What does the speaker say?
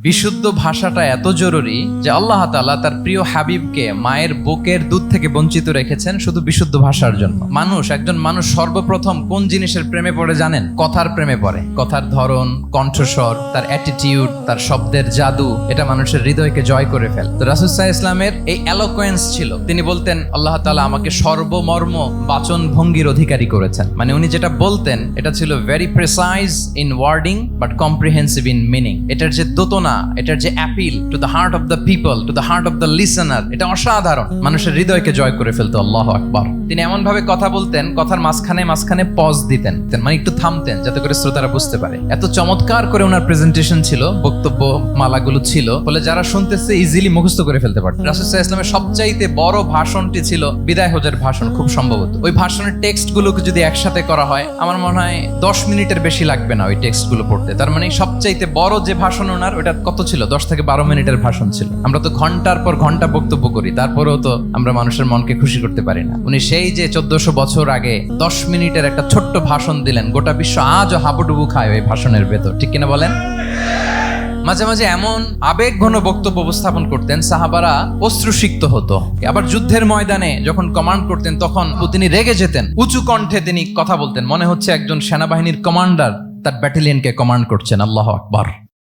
বিশুদ্ধ ভাষাটা এত জরুরি যে আল্লাহ তাআলা তার প্রিয় হাবিবকে মায়ের বুকের দুধ থেকে বঞ্চিত রেখেছেন শুধু বিশুদ্ধ ভাষার জন্য। একজন মানুষ সর্বপ্রথম কোন জিনিসের প্রেমে পড়ে জানেন? কথার প্রেমে পড়ে। কথার ধরন, কণ্ঠস্বর, তার অ্যাটিটিউড, তার শব্দের জাদু, এটা মানুষের হৃদয়কে জয় করে ফেলে। তো রাসূল সাল্লাল্লাহু আলাইহি ইসলামের এই এলোকোয়েন্স ছিল। তিনি বলতেন আল্লাহ তাআলা আমাকে সর্বমর্ম বাচন ভঙ্গির অধিকারী করেছেন। মানে উনি যেটা বলতেন এটা ছিল very precise in wording but comprehensive in meaning. এটার যে দোতনা, এটার যে appeal to the heart of the people, to the heart of the listener, এটা অসাধারণ। মানুষের হৃদয়কে জয় করে ফেলতো। আল্লাহু আকবার। তিনি এমন ভাবে কথা বলতেন, কথার মাঝখানে পজ দিতেন, মানে একটু থামতেন যাতে করে শ্রোতারা বুঝতে পারে। এত চমৎকার করে ওনার প্রেজেন্টেশন ছিল, বক্তব্য মালাগুলো ছিল, ফলে যারা শুনতেছে ইজিলি মুখস্থ করে ফেলতে পারত। রাসূল সাল্লাল্লাহু আলাইহি ইসলামের সবচাইতে বড় ভাষণটি ছিল বিদায় হজের ভাষণ, খুব সম্ভবত। ওই ভাষণের টেক্সট গুলোকে যদি একসাথে করা হয়, আমার মনে হয় 10 মিনিটের বেশি লাগবে না ওই টেক্সট গুলো পড়তে। তার মানে সবচাইতে বড় যে ভাষণ ওনার, ওটা কত ছিল? 10 থেকে 12 মিনিটের ভাষণ ছিল। আমরা তো ঘন্টার পর ঘন্টা বক্তব্য করি, তারপরেও তো আমরা মানুষের মনকে খুশি করতে পারি না। উনি সেই যে 1400 বছর আগে 10 মিনিটের একটা ছোট্ট ভাষণ দিলেন, গোটা বিশ্ব আজও হাবুডুবু খায় ওই ভাষণের ভেতর, ঠিক কিনা বলেন? মাঝে মাঝে এমন আবেগঘন বক্তব্য উপস্থাপন করতেন, সাহাবারা অশ্রুসিক্ত হতো। আবার যুদ্ধের ময়দানে যখন কমান্ড করতেন, তখন তিনি রেগে যেতেন। উঁচু কণ্ঠে তিনি কথা বলতেন, মনে হচ্ছে একজন সেনাবাহিনীর কমান্ডার তার ব্যাটালিয়নকে কমান্ড করছেন। আল্লাহু আকবার।